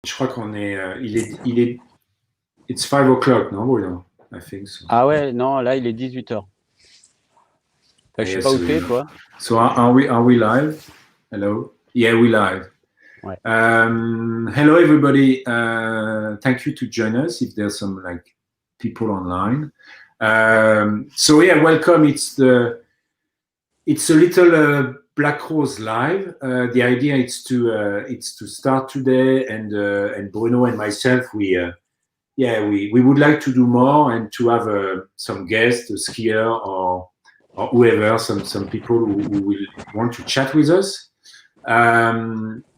Je crois qu'on est, it's 5 o'clock, no, Bruno? I think so. Ah ouais, non, là, il est 18h. Enfin, je sais pas où t'es, toi. So are we live? Hello? Yeah, we live. Ouais. Hello, everybody. Thank you to join us if there's some people online. So yeah, welcome. It's a little Black Rose live. The idea is to start today, and Bruno and myself, we would like to do more and to have some guests, a skier or whoever, some people who will want to chat with us.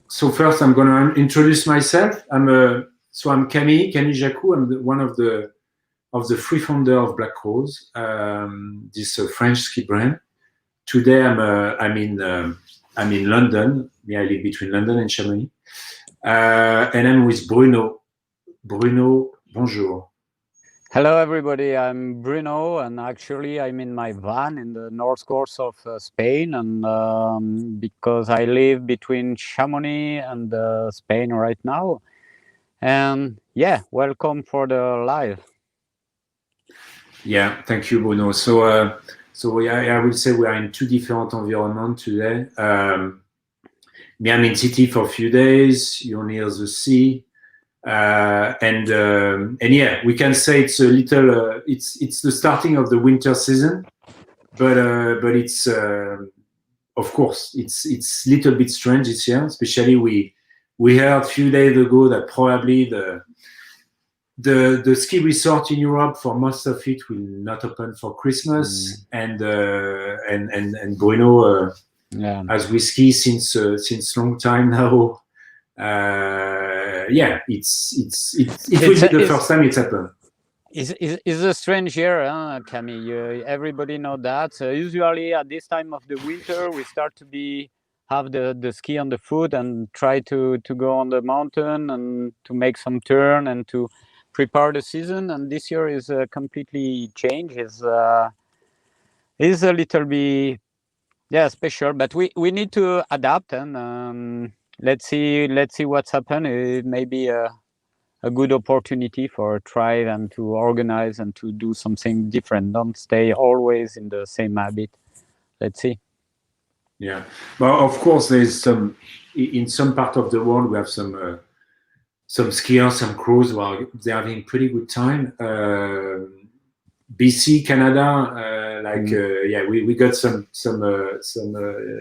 So first, I'm going to introduce myself. I'm Camille Jaccoux. I'm one of the three founder of Black Rose, this French ski brand. Today, I'm in London. Yeah, I live between London and Chamonix, and I'm with Bruno. Bruno, bonjour. Hello, everybody. I'm Bruno, and actually, I'm in my van in the north coast of Spain, and because I live between Chamonix and Spain right now. And yeah, welcome for the live. Yeah, thank you, Bruno. So I would say we are in two different environments today. Me, I'm in city for a few days. You're near the sea, and yeah, we can say it's a little. It's the starting of the winter season, but it's of course it's a little bit strange this year. Especially we heard a few days ago that probably the ski resort in Europe, for most of it, will not open for Christmas. And Bruno, as we ski since long time now, yeah, it will be the first time it's happened. It's a strange year, Camille. Everybody know that. Usually at this time of the winter, we start to have the ski on the foot and try to go on the mountain and to make some turn and to prepare the season. And this year is completely changed. Is a little bit special, but we need to adapt, and let's see what's happened. It may be a good opportunity for a try and to organize and to do something different. Don't stay always in the same habit. Let's see. Yeah, well, of course, there's in some part of the world we have some skiers, some crews who they're having pretty good time. BC, Canada, we got some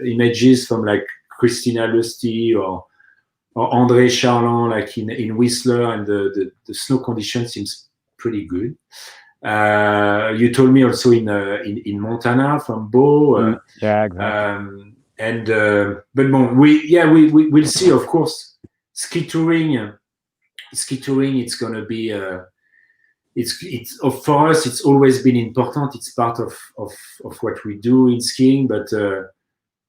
images from like Christina Lusty or André Charland, like in Whistler, and the snow condition seems pretty good. You told me also in Montana from Beau. Yeah, exactly. But bon, we'll see. Of course, ski touring. It's gonna be. It's for us. It's always been important. It's part of what we do in skiing, but.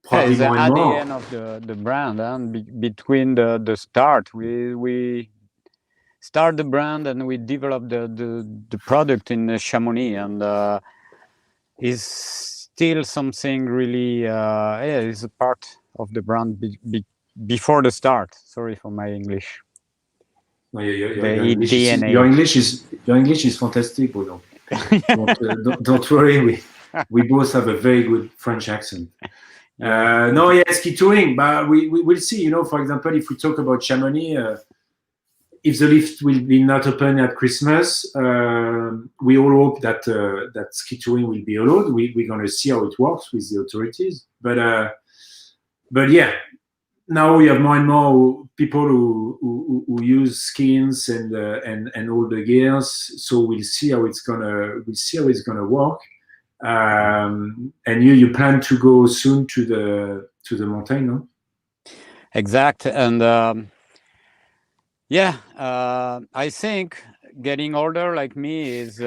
Probably more and more. At the end of the brand, and between the start, we start the brand and we develop the product in Chamonix, and is still something really is a part of the brand before the start. Sorry for my English. No, your English is fantastic, Bruno. Don't worry, we both have a very good French accent. Ski touring, but we will see. For example, if we talk about Chamonix, if the lift will be not open at Christmas, we all hope that ski touring will be allowed. We're going to see how it works with the authorities. But yeah, now we have more and more people who use skins and all the gears. So we'll see how it's gonna work. And you plan to go soon to the mountain, no? Exact, and I think getting older like me is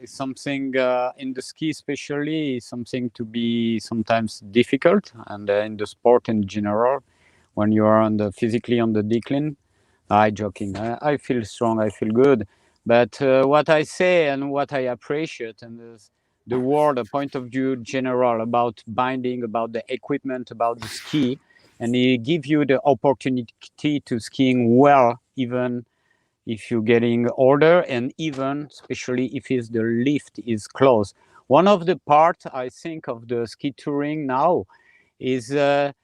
something in the ski, especially, is something to be sometimes difficult, and in the sport in general, when you are physically on the decline. I joking. I feel strong. I feel good. But what I say and what I appreciate, and the point of view general about binding, about the equipment, about the ski, and it gives you the opportunity to skiing well, even if you're getting older, and even especially if the lift is closed. One of the parts I think of the ski touring now is to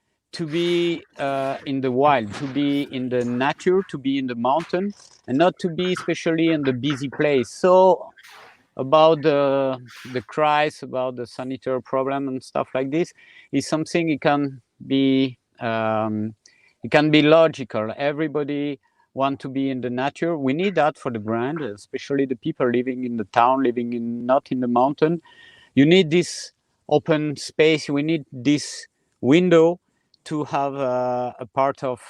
be in the wild, to be in the nature, to be in the mountain, and not to be especially in the busy place. So about the crisis, about the sanitary problem and stuff like this, is something it can be logical. Everybody want to be in the nature. We need that for the brand, especially the people living in the town, living in not in the mountain. You need this open space. We need this window to have a part of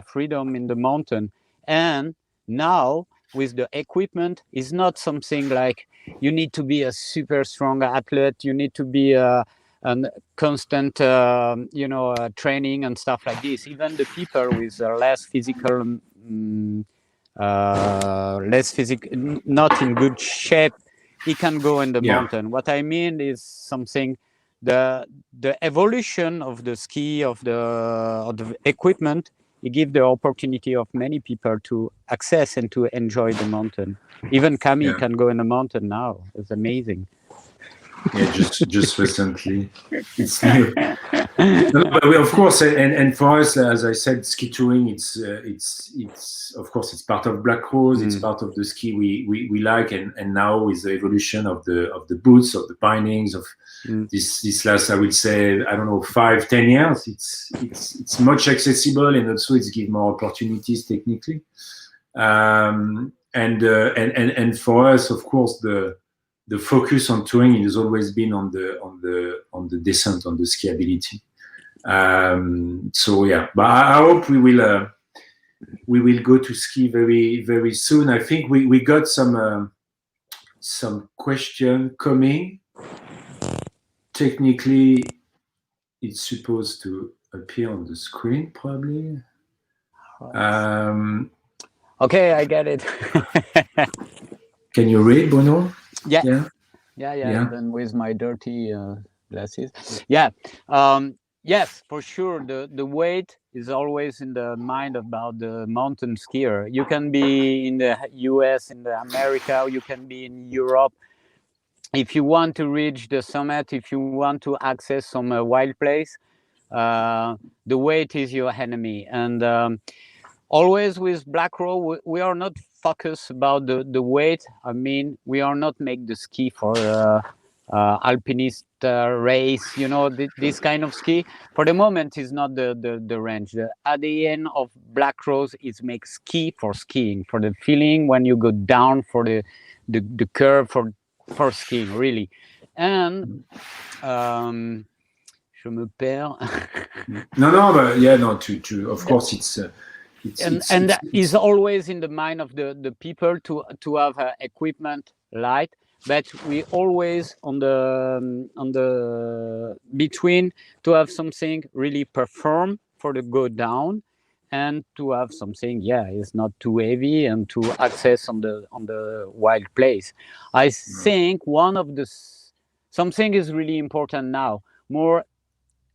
freedom in the mountain. And now with the equipment, it's not something like you need to be a super strong athlete. You need to be a constant, training and stuff like this. Even the people with less physical, not in good shape, he can go in the mountain. What I mean is something, the evolution of the ski, of the equipment, it gives the opportunity of many people to access and to enjoy the mountain. Even Camille can go in the mountain now. It's amazing. Yeah, just recently. It's new. But of course, and for us, as I said, ski touring, it's of course it's part of Black Rose. It's part of the ski we like, and now with the evolution of the boots, of the bindings, of this last, I would say, I don't know, 5-10 years, it's much accessible, and also it's give more opportunities technically. And for us, of course, the focus on touring has always been on the descent, on the skiability. So yeah, but I hope we will go to ski very, very soon. I think we got some question coming. Technically, it's supposed to appear on the screen, probably. Okay, I get it. Can you read, Bruno? Yeah. Then with my dirty glasses. Yeah. Yes, for sure. The weight is always in the mind about the mountain skier. You can be in the US, in the America, you can be in Europe. If you want to reach the summit, if you want to access some wild place, the weight is your enemy. And always with Black Rose, we are not focused about the weight. I mean, we are not make the ski for alpinist race, this kind of ski. For the moment, is not the range. The ADN of Black Rose is make ski for skiing, for the feeling when you go down, for the curve, for skiing, really. And je me perds. No, but yeah, no. To of course, it's always in the mind of the people to have equipment light, but we always on the between to have something really perform for the go down, and to have something it's not too heavy and to access on the wild place. I think one of something is really important now, more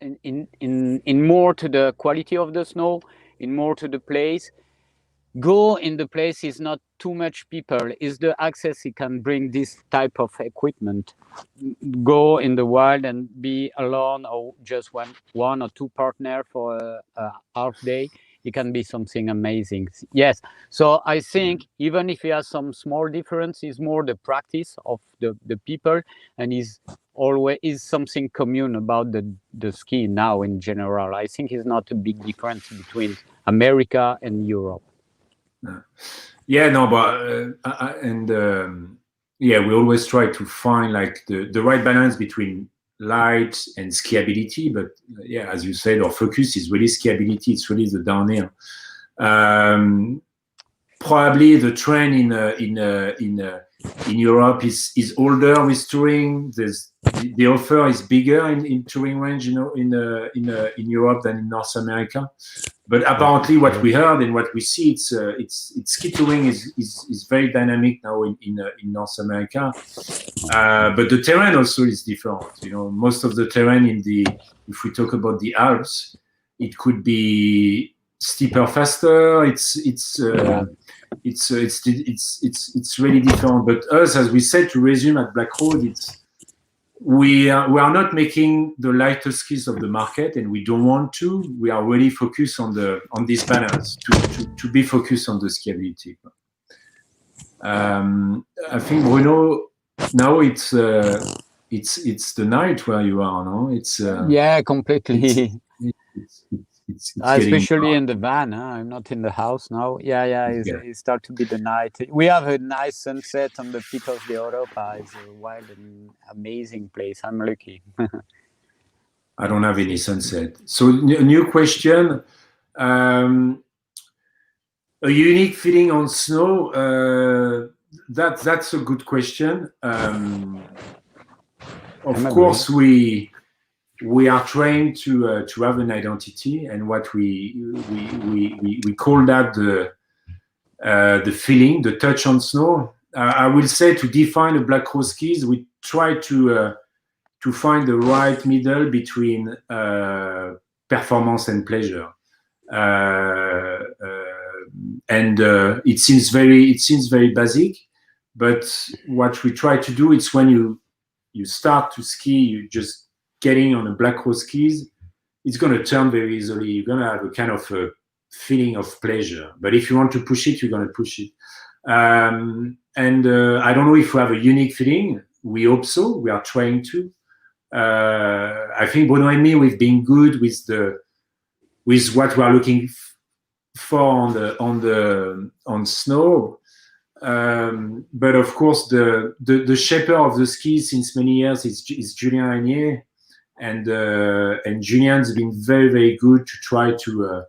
in more to the quality of the snow, in more to the place. Go in the place is not too much people, is the access it can bring this type of equipment. Go in the wild and be alone, or just one or two partner for a half day. It can be something amazing. Yes. So I think even if you have some small difference, is more the practice of the people, and is always something common about the ski now in general. I think it's not a big difference between America and Europe. Yeah, no, but we always try to find like the right balance between light and skiability. But yeah, as you said, our focus is really skiability. It's really the downhill. Probably the trend in Europe is older with touring. The offer is bigger in touring range, in Europe than in North America. But apparently, what we heard and what we see, it's ski touring is very dynamic now in North America. But the terrain also is different. Most of the terrain if we talk about the Alps, It could be steeper, faster. It's really different. But us, as we said to resume at Black Road, we are not making the lighter skis of the market, and we don't want to. We are really focused on this balance to be focused on the skiability. I think, Bruno, now it's the night where you are, no? It's yeah, completely. It's especially in the van. I'm not in the house now. It start to be the night. We have a nice sunset on the Picos de Europa. It's a wild and amazing place. I'm lucky. I don't have any sunset. So new question. A unique feeling on snow. That's a good question. Of course, we are trying to have an identity, and what we call that the feeling, the touch on snow. I will say, to define a Black Road skis, we try to find the right middle between performance and pleasure. And it seems very basic, but what we try to do is, when you start to ski, you just getting on a Black Road skis, it's going to turn very easily. You're going to have a kind of a feeling of pleasure. But if you want to push it, you're going to push it. And I don't know if we have a unique feeling. We hope so. We are trying to. I think Bruno and me, we've been good with what we are looking for on snow. But of course, the shaper of the skis since many years is Julien Agnier. And Julian's been very, very good to try to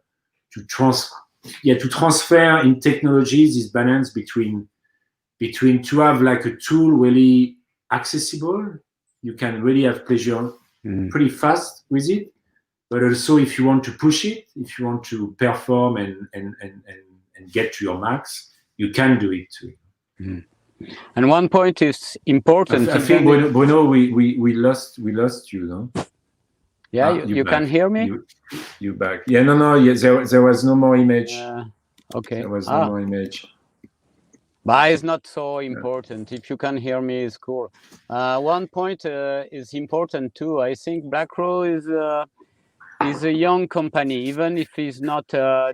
transfer in technologies this balance between to have like a tool really accessible. You can really have pleasure pretty fast with it, but also if you want to push it, if you want to perform and get to your max, you can do it too. And one point is important. I think Bruno, we lost you, no? Yeah, you can hear me. You back? Yeah, no. Yeah, there was no more image. Okay. There was no more image. But it's not so important. If you can hear me, it's cool. One point is important too. I think Black Road is a young company, even if it's not a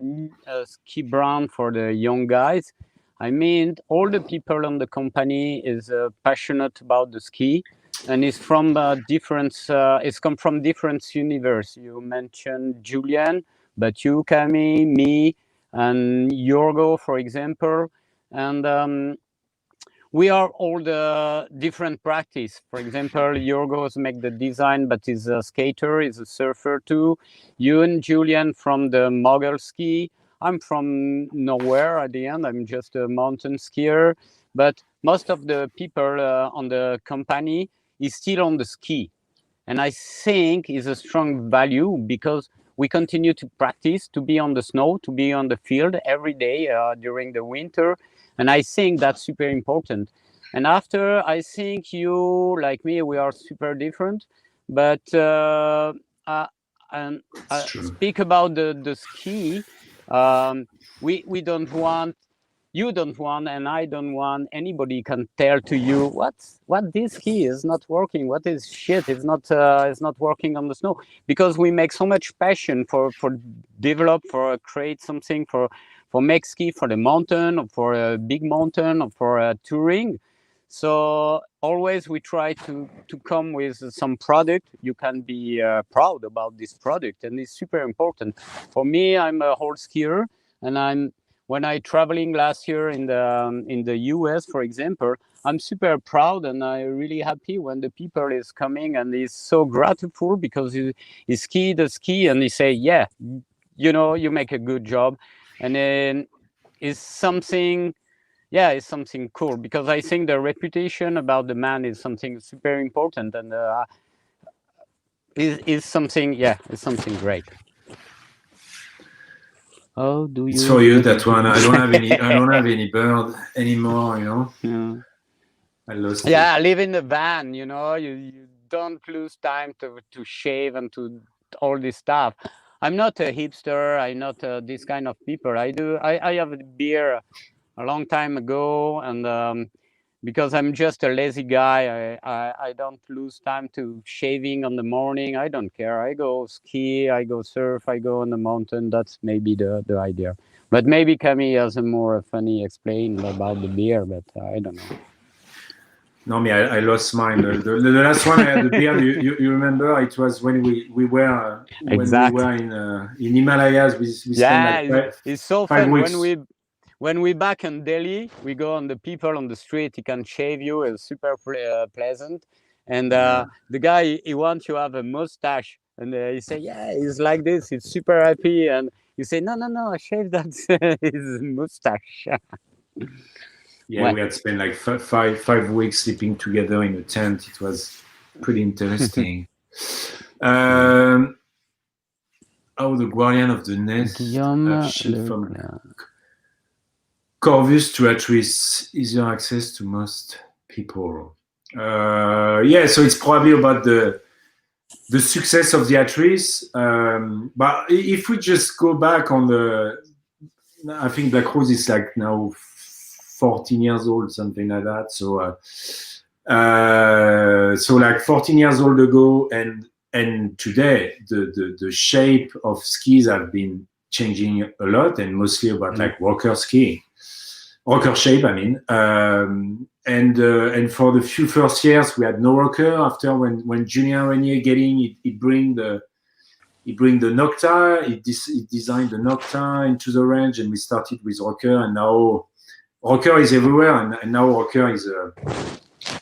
ski brand for the young guys. I mean, all the people on the company is passionate about the ski, and it's from it's come from different universe. You mentioned Julien, but you, Camille, me, and Yorgo, for example, and we are all the different practice. For example, Yorgos make the design, but is a skater, is a surfer too. You and Julien from the mogul ski. I'm from nowhere at the end. I'm just a mountain skier. But most of the people on the company is still on the ski. And I think is a strong value because we continue to practice, to be on the snow, to be on the field every day during the winter. And I think that's super important. And after, I think you, like me, we are super different. But speak about the ski. We don't want, you don't want, and I don't want anybody can tell to you what this ski is not working. What is shit? It's not working on the snow, because we make so much passion for develop, for create something, for make ski for the mountain, or for a big mountain, or for touring. So always we try to come with some product. You can be proud about this product, and it's super important. For me, I'm a whole skier, and when I traveling last year in the US, for example, I'm super proud and I'm really happy when the people is coming and is so grateful because he ski the ski and he say, yeah, you make a good job. And then it's something cool, because I think the reputation about the man is something super important, and is something great. Oh, do you? It's for you, that one. I don't have any bird anymore. Yeah. I lost. Yeah, I live in the van. You don't lose time to shave and to all this stuff. I'm not a hipster. I'm not this kind of people. I have a beer a long time ago, and because I'm just a lazy guy, I don't lose time to shaving on the morning. I don't care. I go ski, I go surf, I go on the mountain. That's maybe the idea. But maybe Camille has a more funny explain about the beer, but I don't know. No, me, I lost mine. The last one I had the beer. You remember? It was when we were in Himalayas. We spent like it's so 5 fun weeks. when we back in Delhi. We go on the people on the street. He can shave you. It's super pleasant. And the guy he wants you to have a mustache, and he say, yeah, he's like this. He's super happy, and you say, no, shave that his mustache. Yeah, we had spent like 5 weeks sleeping together in a tent. It was pretty interesting. The Guardian of the Nest. From Corvis to Atrice, easier access to most people. Yeah, so it's probably about the success of the Atrice. But if we just go back on I think Black Rose is like now 14 years old, something like that. So like 14 years old ago and today, the shape of skis have been changing a lot, and mostly about like rocker shape. I mean, and for the few first years we had no rocker. After when Julien Renier getting he bring the Nocta, he designed the Nocta into the range, and we started with rocker, and now rocker is everywhere, and now rocker is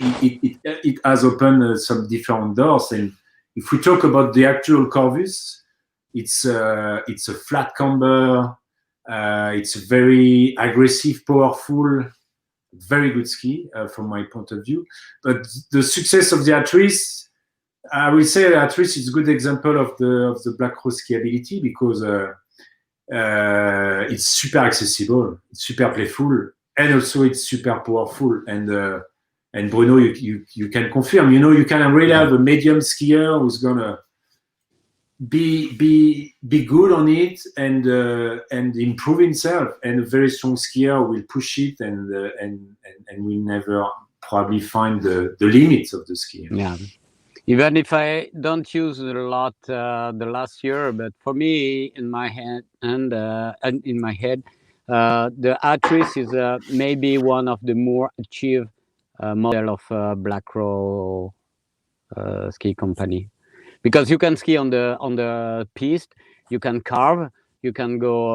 it has opened some different doors. And if we talk about the actual Corvis, it's a flat camber. It's a very aggressive, powerful, very good ski from my point of view. But the success of the Atrice, I will say the Atrice is a good example of the Black Rose skiability, because it's super accessible, it's super playful, and also it's super powerful. And Bruno, you can confirm. You can really have a medium skier who's gonna be good on it and improve himself, and a very strong skier will push it and will never probably find the limits of the ski. Yeah. Even if I don't use it a lot the last year, but for me, in my head and in my head, the Atrice is maybe one of the more achieved model of Black Rose ski company, because you can ski on the piste, you can carve, you can go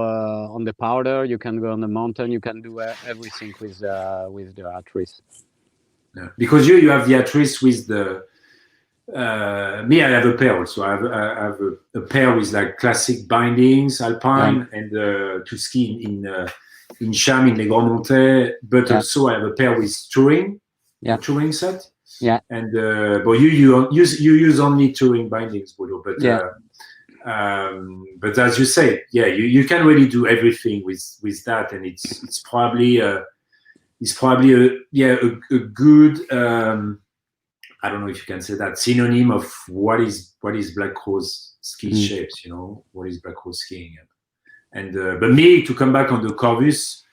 on the powder, you can go on the mountain, you can do everything with the Atrice. Yeah. Because you have the Atrice with the. Me, I have a pair also. I have a pair with like classic bindings, alpine, and to ski in Cham, in Les Grands Montets. But also I have a pair with touring set. Yeah. And but you use only touring bindings, Bruno. But but as you say, you can really do everything with that, and it's probably a good. I don't know if you can say that, synonym of what is Black Rose ski shapes. What is Black Rose skiing, and but me, to come back on the Corvis,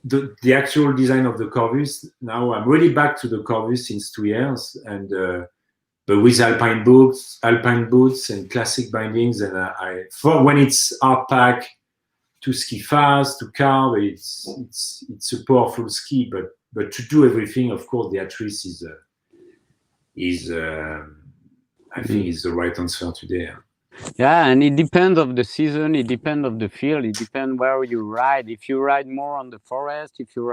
the actual design of the Corvis. Now I'm really back to the Corvis since 2 years, and but with alpine boots and classic bindings, and for when it's hard pack to ski fast, to carve, it's a powerful ski, but to do everything, of course, the Atrice is I think is the right answer today. Yeah, and it depends of the season, it depends of the field, it depends where you ride. If you ride more on the forest, if you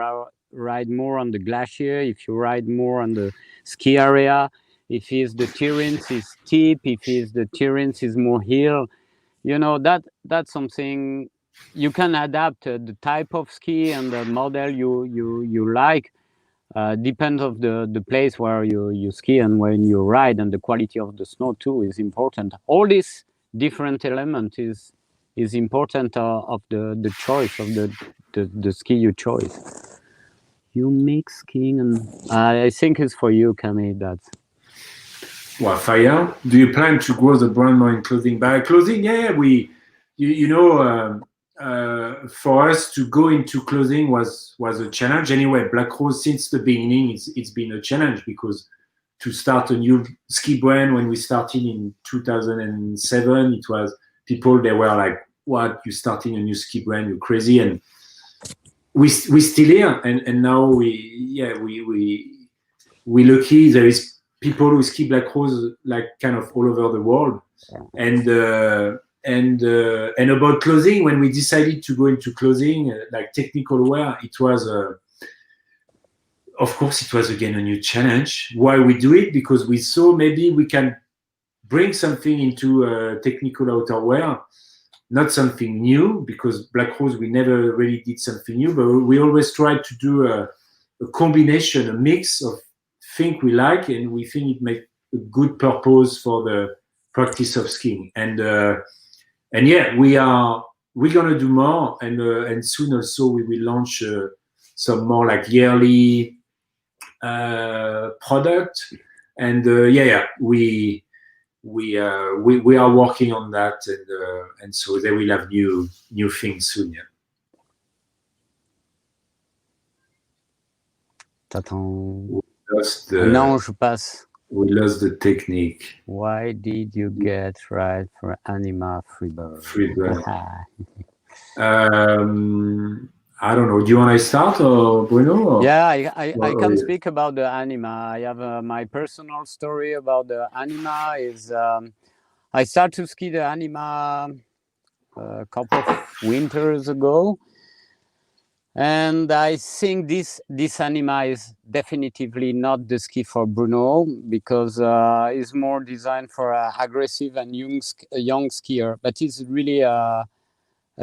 ride more on the glacier, if you ride more on the ski area, if it's the terrains is steep, if it's the terrains is more hill, that's something you can adapt the type of ski and the model you like. Depends of the place where you ski and when you ride, and the quality of the snow too is important. All these different elements is important of the choice of the ski you choose. You mix skiing and I think it's for you, Camille. That's fire. Do you plan to grow the brand more in clothing? By clothing, we for us to go into clothing was a challenge. Anyway, Black Rose, since the beginning, it's been a challenge, because to start a new ski brand when we started in 2007, it was people, they were like, what, you starting a new ski brand, you're crazy. And we still here, and now we lucky there is people who ski Black Rose like kind of all over the world. And about clothing, when we decided to go into clothing, like technical wear, it was of course it was again a new challenge. Why we do it? Because we saw maybe we can bring something into technical outerwear, not something new, because Black Rose, we never really did something new, but we always tried to do a combination, a mix of things we like, and we think it makes a good purpose for the practice of skiing. And yeah, we're gonna do more, and soon also we will launch some more like yearly product. And we are working on that, and so they will have new things soon. Yeah. Non, je passe. We lost the technique. Why did you get right for Anima Freebird? I don't know. Do you want to start, or Bruno? Or? Yeah, I can speak about the Anima. I have my personal story about the Anima. Is I started to ski the Anima a couple of winters ago. And I think this Anima is definitively not the ski for Bruno, because it's more designed for aggressive and young skier. But it's really a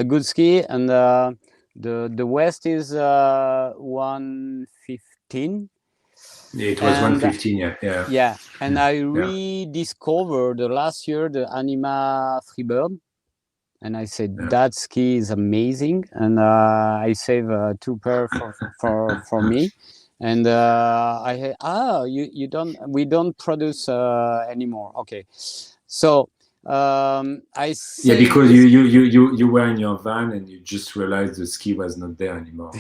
good ski, and the West is 115. Yeah, it was 115. Yeah. Yeah, and I rediscovered last year the Anima Freebird. And I said, that ski is amazing, and I save 2 pair for me. And we don't produce anymore. Okay, so because you were in your van and you just realized the ski was not there anymore.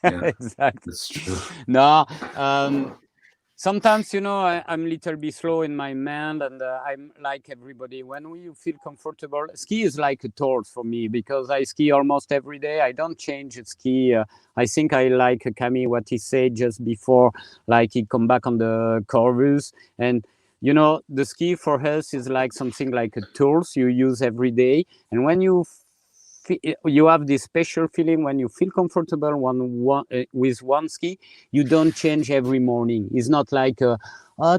Exactly. That's true. No. Sometimes, I'm a little bit slow in my mind, and I'm like everybody. When you feel comfortable, ski is like a torch for me, because I ski almost every day. I don't change ski. I think I like Camille, what he said just before, like he come back on the Corvis. And, the ski for us is like something like a tools you use every day. And when you have this special feeling when you feel comfortable with one ski, you don't change every morning. It's not like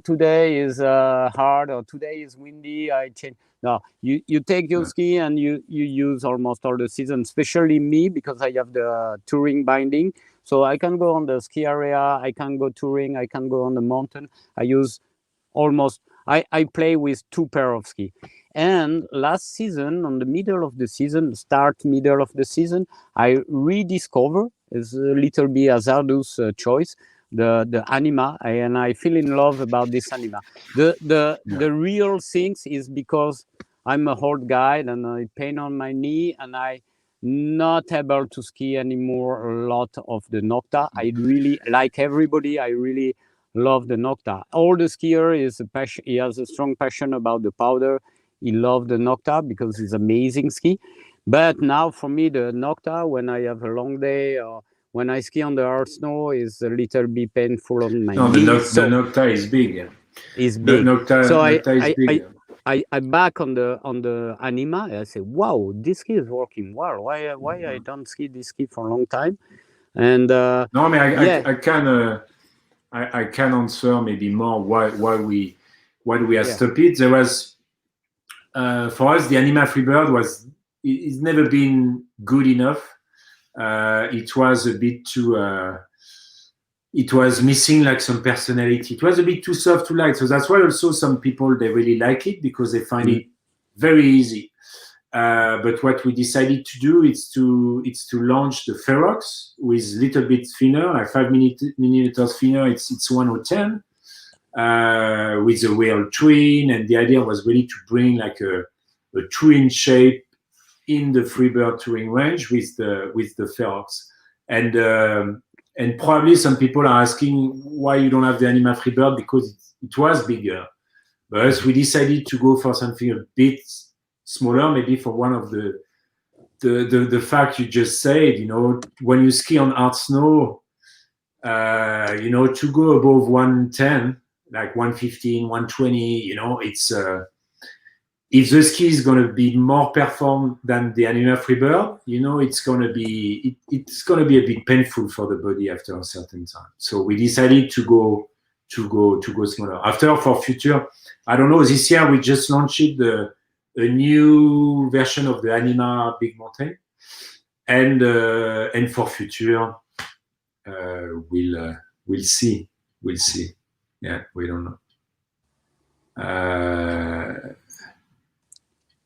today is hard, or today is windy, I change. No, you take your ski and you use almost all the season, especially me, because I have the touring binding, so I can go on the ski area, I can go touring, I can go on the mountain. I use almost, I play with 2 pair of ski. And last season, on the middle of the season, I rediscover, is a little bit hazardous choice, the Anima, and I feel in love about this Anima. The real things is because I'm a old guy and I pain on my knee, and I not able to ski anymore a lot of the Nocta. I really, like everybody, I really love the Nocta. All the skier is a passion. He has a strong passion about the powder. He loved the Nocta because it's amazing ski. But now for me, the Nocta, when I have a long day or when I ski on the hard snow, is a little bit painful on my knees. The Nocta is big. Yeah. It's big. Nocta is big. I back on the Anima. I say, wow, this ski is working well. Why I don't ski this ski for a long time? And no, I mean, I can answer maybe more why we have stopped it. There was for us the Anima Freebird it's never been good enough. It was a bit too. It was missing like some personality. It was a bit too soft, too light. So that's why also some people, they really like it because they find it very easy. But what we decided to do is to launch the Ferox with little bit thinner, like 5 millimeters thinner. It's 1/10 with a real twin, and the idea was really to bring like a twin shape in the Freebird touring range with the Ferox, and probably some people are asking why you don't have the Anima Freebird, because it was bigger. But we decided to go for something a bit smaller, maybe for one of the fact you just said, when you ski on hard snow, to go above 110, like 115, 120, it's if the ski is going to be more performed than the Anima Freebird, it's going to be a bit painful for the body after a certain time. So we decided to go smaller. After, for future, I don't know. This year we just launched a new version of the Anima Big Mountain, and for future, we'll see. Yeah, we don't know.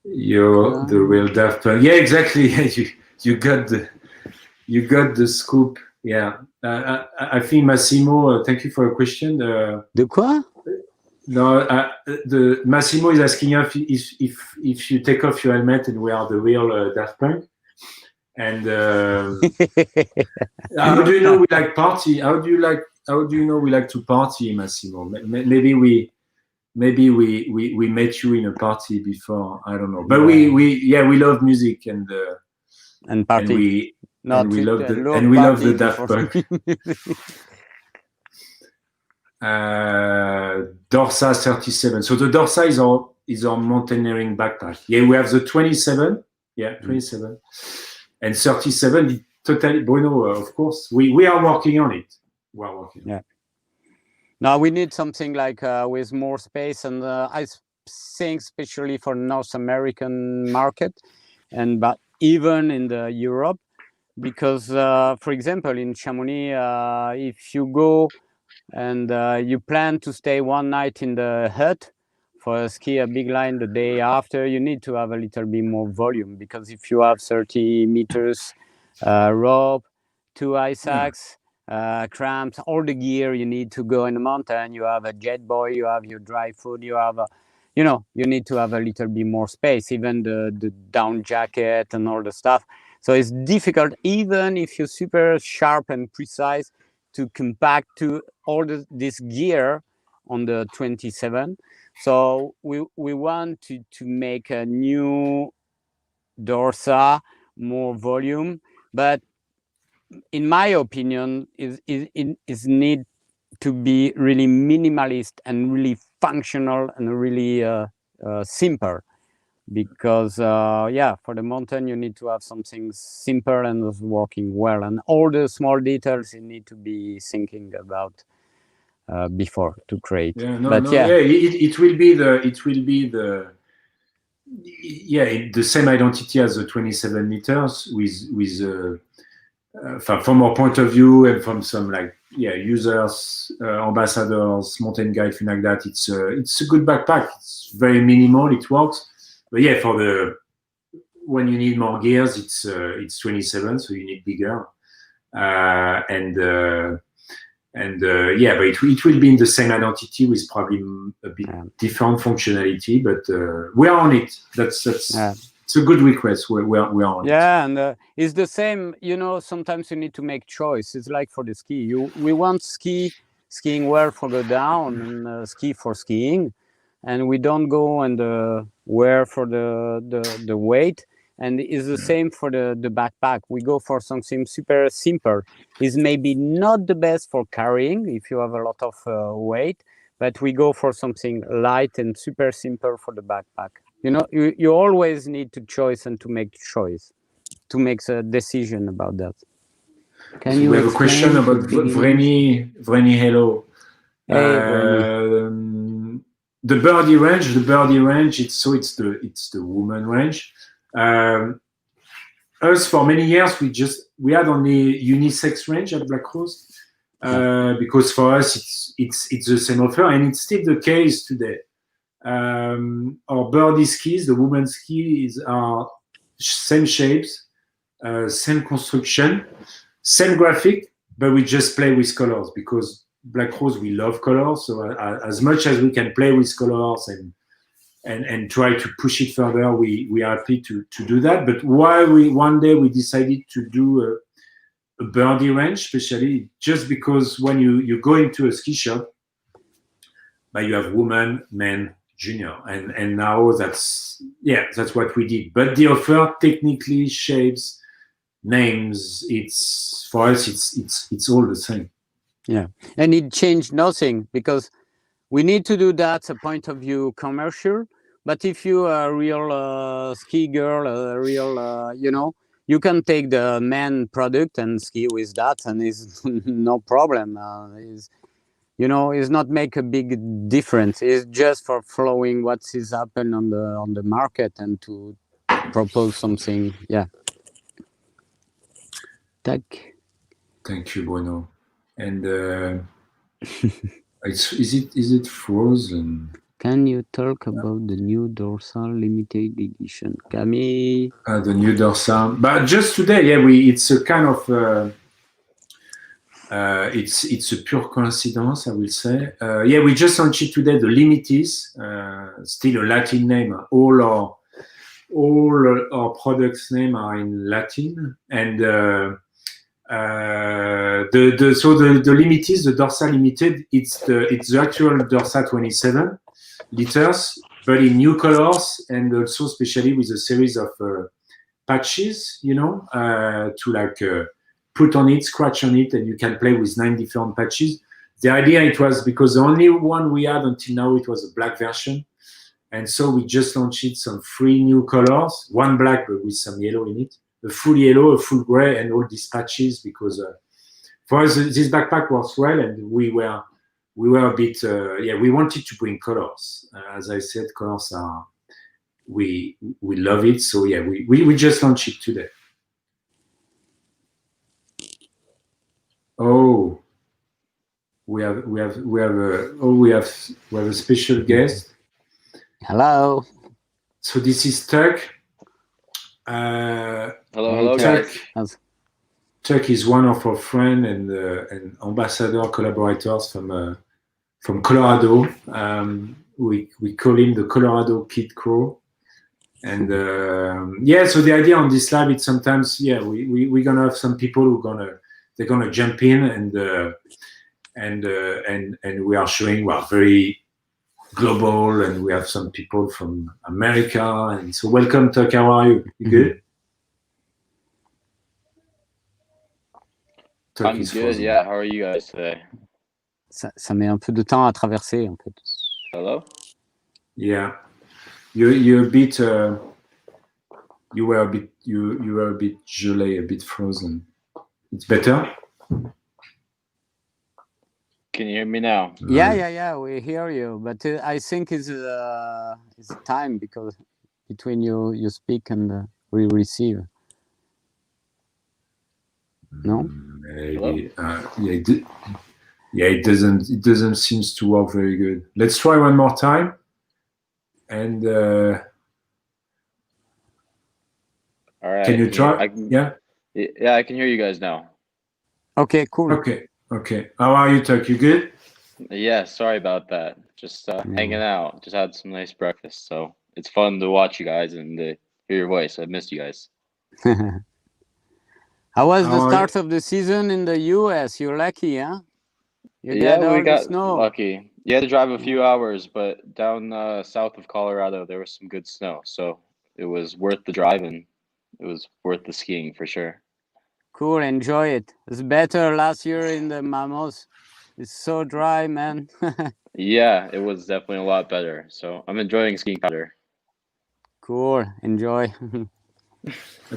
You're the real Daft Punk. Yeah, exactly. you got the scoop. Yeah, I think Massimo. Thank you for your question. De quoi? No, the Massimo is asking if you take off your helmet and we are the real Daft Punk. And how do you know we like party? How do you know we like to party, Massimo? Maybe we met you in a party before. I don't know, but we love music and party. We love the Daft Punk. Dorsa 37. So the Dorsa is our mountaineering backpack. Yeah, we have the 27. Yeah, 27 and 37. Totally, Bruno. Of course, we are working on it. We are working. Yeah. Now we need something like with more space, and I think especially for North American market, but even in the Europe, because for example in Chamonix, if you go and you plan to stay one night in the hut for a ski a big line the day after, you need to have a little bit more volume, because if you have 30 meters rope, 2 ice axe, cramps, all the gear you need to go in the mountain, you have a jet boy, you have your dry food, you have you need to have a little bit more space, even the down jacket and all the stuff. So it's difficult, even if you're super sharp and precise, to compact to all this gear on the 27. So we want to make a new Dorsa, more volume, but in my opinion, is need to be really minimalist and really functional and really simple, because for the mountain you need to have something simple and working well, and all the small details you need to be thinking about before to create. It will be the same identity as the 27 meters with from our point of view and from some users, ambassadors, mountain guide, thing like that. It's a good backpack. It's very minimal. It works. But when you need more gears, it's 27, so you need bigger. But it will be in the same identity with probably a bit different functionality. But we are on it. It's a good request. We are on it. Yeah, and it's the same. Sometimes you need to make choice. It's like for the ski. We want skiing well for the down and ski for skiing, and we don't go and wear for the weight. And it's the same for the backpack. We go for something super simple. It's maybe not the best for carrying if you have a lot of weight, but we go for something light and super simple for the backpack. You always need to choose and to make a decision about that. We have a question about Vreni. Hello. The birdie range. It's the woman range. Us for many years we had only unisex range at Black Rose, because for us it's the same offer, and it's still the case today. Our birdie skis, the woman skis, are same shapes, same construction, same graphic, but we just play with colors, because Black Rose, we love colors. So as much as we can play with colors and try to push it further, we are happy to do that. But why one day we decided to do a birdie range, especially just because when you go into a ski shop, but you have women, men, junior, and now that's what we did. But the offer, technically, shapes, names, it's for us, it's all the same. Yeah, and it changed nothing because we need to do that a point of view commercial. But if you are a real ski girl, a real you can take the man product and ski with that, and it's no problem. It's not make a big difference. It's just for following what is happening on the market and to propose something. Yeah. Thank you, Bruno. And is it frozen? Can you talk about the new dorsal limited edition, Camille? The new dorsal, but just today, it's a kind of it's a pure coincidence, I will say. We just launched it today. The Limitis, still a Latin name. All our products' name are in Latin, and the Limitis, the Dorsal Limited, it's the actual Dorsal 27 liters, but in new colors, and also especially with a series of patches, to like put on it, scratch on it, and you can play with 9 different patches. The idea, it was because the only one we had until now, it was a black version, and so we just launched some 3 new colors, one black but with some yellow in it, a full yellow, a full gray, and all these patches, because for us this backpack works well, and we were a bit we wanted to bring colors. As I said, colors are we love it, so we just launched it today. Oh, we have a special guest. Hello. So this is Tuck. Hello, Tuck. guys. Tuck is one of our friends and ambassador collaborators from Colorado. We call him the Colorado Kid Crow. And so the idea on this lab is sometimes we're gonna have some people they're gonna jump in and we are showing we're very global, and we have some people from America, and so welcome, Tuck. How are you? You good? I'm good, frozen. Yeah. How are you guys today? Ça met un peu de temps à traverser, en fait. Hello? Yeah. You're a bit you were a bit gelé, a bit frozen. It's better? Can you hear me now? Yeah, we hear you, but I think it's time because between you speak and we receive. No? Maybe. It doesn't seem to work very good. Let's try one more time. And all right. Can you try? Yeah, I can hear you guys now. Okay, cool. Okay. How are you, Tuck? You good? Yeah, sorry about that. Just hanging out. Just had some nice breakfast. So it's fun to watch you guys and hear your voice. I missed you guys. How was the start of the season in the US? You're lucky, huh? We got lucky. You had to drive a few hours, but down south of Colorado, there was some good snow. So it was worth the drive, and it was worth the skiing for sure. Cool, enjoy it. It's better last year in the Mamos. It's so dry, man. Yeah, it was definitely a lot better. So I'm enjoying skiing better. Cool, enjoy.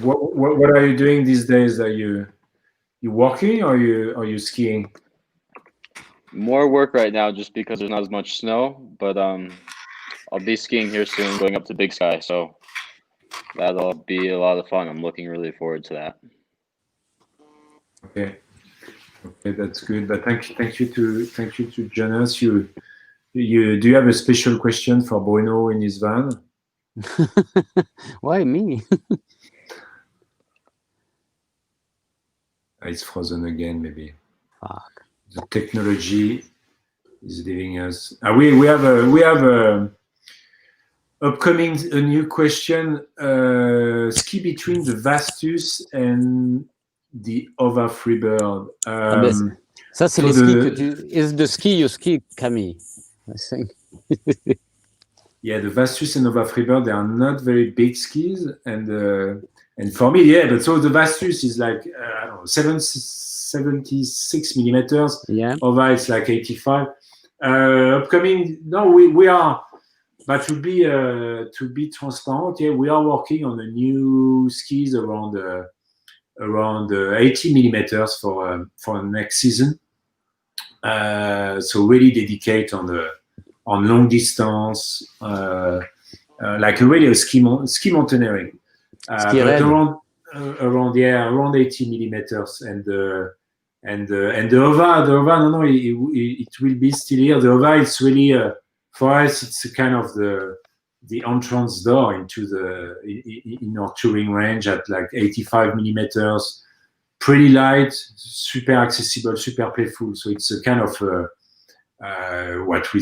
What are you doing these days? Are you walking or are you skiing? More work right now, just because there's not as much snow. But I'll be skiing here soon, going up to Big Sky. So that'll be a lot of fun. I'm looking really forward to that. Okay, that's good. But thank you to Jonas. Do you have a special question for Bruno in his van? Why me? It's frozen again, maybe. Fuck. The technology is leaving us. We have a Upcoming, a new question. Ski between the Vastus and the Ova Freebird. Ça, c'est so les skis que tu... Is the ski you ski, Camille? I think. Yeah, the Vastus and Ova Freebird, they are not very big skis. And for me, yeah, but so the Vastus is like, I don't know, 76 millimeters. Yeah. Ova, it's like 85. Upcoming, no, we are... But to be transparent, yeah, we are working on a new skis around 80 millimeters for next season. So really dedicate on long distance, like really a ski mountaineering. But around 80 millimeters, and the Ova, no, it will be still here. The Ova, it's really for us, it's kind of the entrance door into in our touring range at like 85 millimeters, pretty light, super accessible, super playful. So it's a kind of what we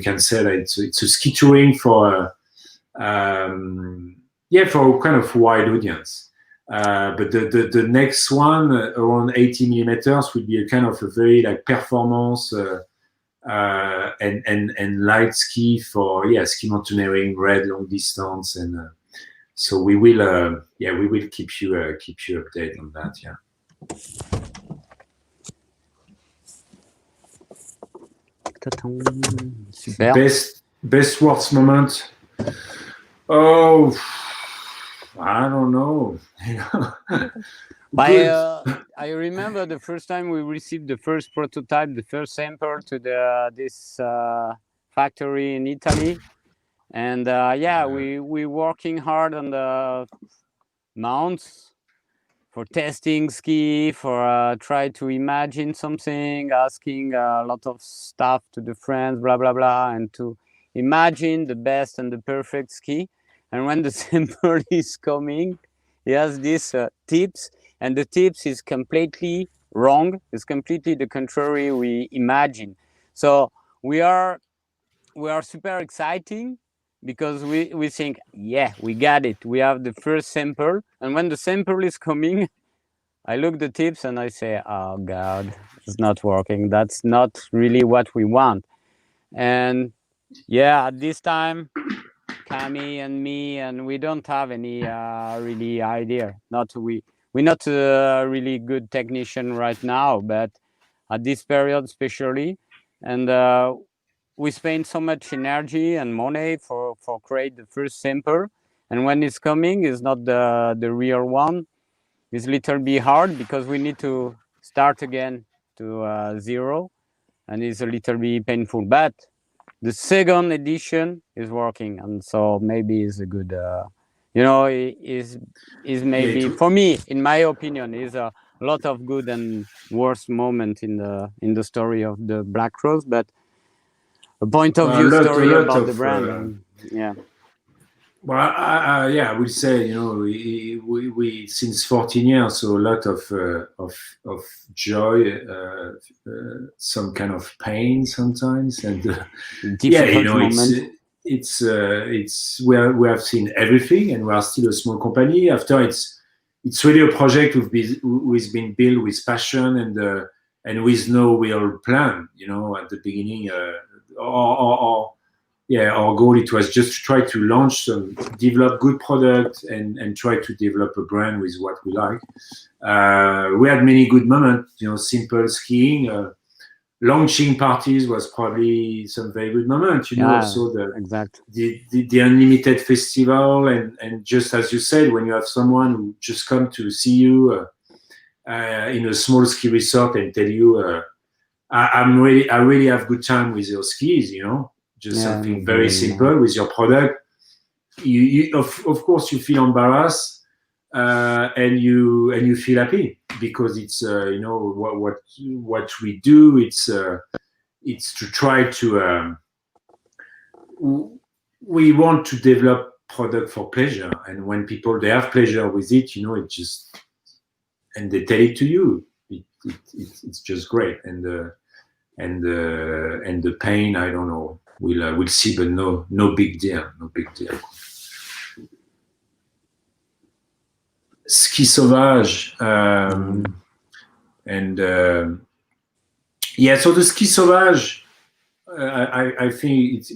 can say that it's a ski touring for for a kind of wide audience. But the next one around 80 millimeters will be a kind of a very like performance. And light ski for ski mountaineering, red long distance, and so we will keep you updated on that. Yeah. Super. Best worst moment. Oh, I don't know. I remember the first time we received the first prototype, the first sample to this factory in Italy, and we working hard on the mounts for testing ski, for try to imagine something, asking a lot of stuff to the friends, blah blah blah, and to imagine the best and the perfect ski. And when the sample is coming, he has these tips. And the tips is completely wrong. It's completely the contrary we imagine. So we are super exciting because we think, yeah, we got it. We have the first sample. And when the sample is coming, I look the tips and I say, oh God, it's not working. That's not really what we want. And yeah, at this time, Camille and me, and we don't have any really idea. We're not a really good technician right now, but at this period especially, and we spend so much energy and money for create the first sample, and when it's coming, it's not the real one. It's a little bit hard because we need to start again to zero, and it's a little bit painful. But the second edition is working, and so maybe it's a good. Is maybe for me, in my opinion, is a lot of good and worst moment in the story of the Black Rose, but a point of view story about the brand. Yeah. Well, I will say, we since 14 years, so a lot of joy, some kind of pain sometimes, and it's we have seen everything, and we are still a small company. After it's really a project we've been built with passion and with no real plan. At the beginning, our goal it was just to try to launch develop good product and try to develop a brand with what we like. We had many good moments, simple skiing. Launching parties was probably some very good moments, also the Unlimited Festival, and just as you said, when you have someone who just come to see you in a small ski resort and tell you, I really have good time with your skis, just something very simple with your product. You of course you feel embarrassed and you feel happy because it's what we do. It's to try to we want to develop product for pleasure, and when people they have pleasure with it, it just and they tell it to you. It's just great, and the pain, I don't know. we'll see, but no big deal, no big deal. Ski sauvage, and yeah, so the ski sauvage, I think it's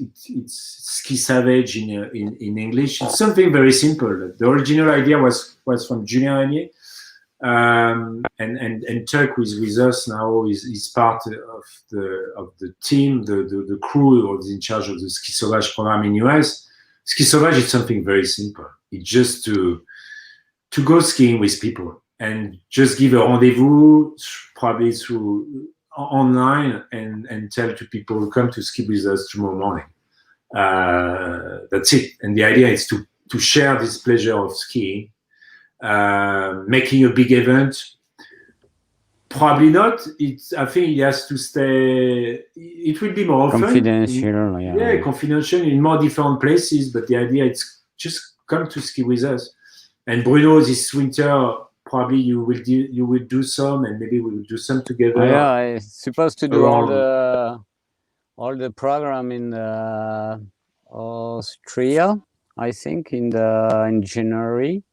ski savage in English. It's something very simple. The original idea was from Julien Régnier, and Tuck is with us now. Is part of the team, the crew who is in charge of the ski sauvage program in US. Ski sauvage is something very simple. It's just to go skiing with people and just give a rendezvous, probably through online, and tell to people, come to ski with us tomorrow morning. That's it. And the idea is to share this pleasure of skiing, making a big event. Probably not. I think it has to stay. It will be more often. Confidential, yeah, confidential in more different places. But the idea is just come to ski with us. And Bruno, this winter, probably you will do some, and maybe we will do some together. Oh, yeah, I'm supposed to do all the program in Austria, I think, in January,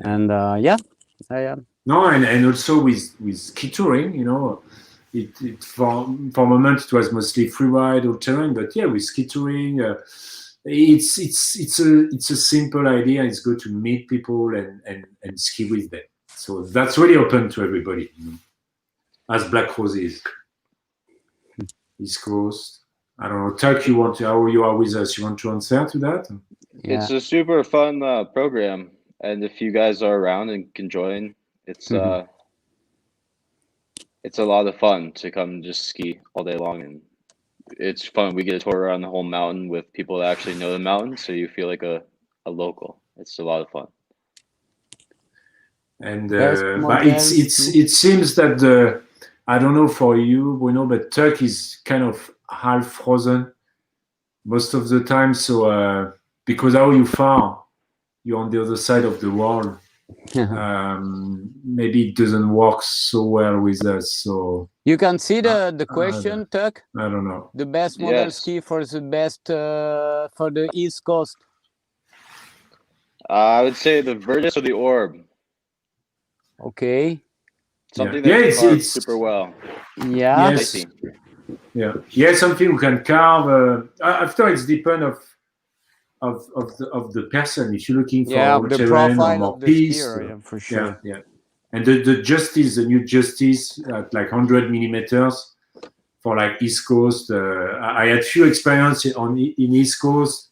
and yeah. No, and also with ski touring, you know, it for a moment it was mostly freeride or terrain, but yeah, with ski touring. It's a simple idea. It's good to meet people and ski with them. So that's really open to everybody, you know, as Black Rose is. East Coast. I don't know. Tuck, how you are with us? You want to answer to that? Yeah. It's a super fun program, and if you guys are around and can join, it's it's a lot of fun to come just ski all day long, and it's fun. We get a tour around the whole mountain with people that actually know the mountain, so you feel like a local. It's a lot of fun. And but it seems that I don't know for you, Bruno, but Tuck is kind of half frozen most of the time. So because how you far, you're on the other side of the world. Maybe it doesn't work so well with us. So you can see the question, Tuck. I don't know. The best model ski for the best for the East Coast. I would say the Virtus or the Orb. Okay. Something it's super well. Yeah. Yes. Yeah, something you can carve. After it's depend of the person. If you're looking for the terrain or profile more of the piece, skier, for sure. Yeah. And the new Justice at like 100 millimeters for like East Coast. I had few experience in East Coast,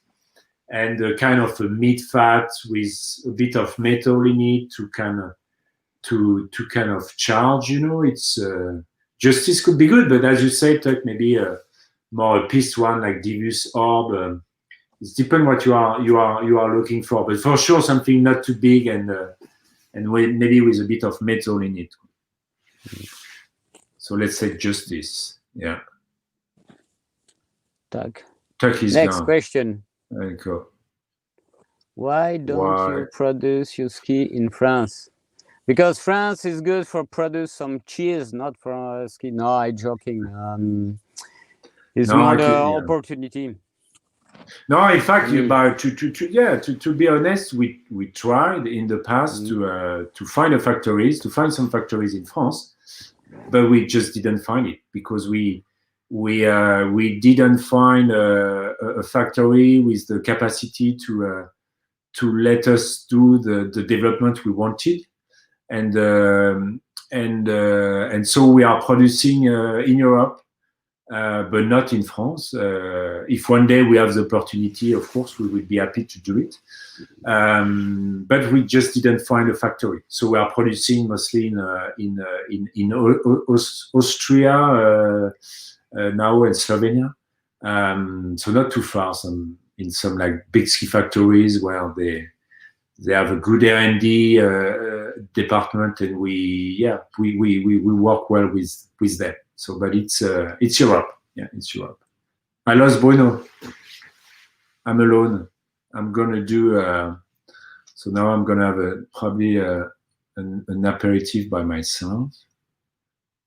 and kind of a meat fat with a bit of metal in it to kind of charge. You know, it's Justice could be good, but as you say, Tuck, maybe more a piece one like Devious Orb. It depends what you are looking for, but for sure something not too big and maybe with a bit of metal in it. So let's say Justice. Yeah. Tuck is next gone. question. Go. Why don't you produce your ski in France? Because France is good for produce some cheese, not for ski. No, I'm joking. It's more the opportunity. No, in fact, to be honest, we tried in the past to find some factories in France, but we just didn't find it because we didn't find a factory with the capacity to let us do the development we wanted, and so we are producing in Europe. But not in France. If one day we have the opportunity, of course, we would be happy to do it. But we just didn't find a factory, so we are producing mostly in Austria now and Slovenia. So not too far. In some like big ski factories where they have a good R&D department, and we work well with them. So, but it's Europe. Yeah, it's Europe. I lost Bruno. I'm alone. I'm gonna do. So now I'm gonna have probably an aperitif by myself.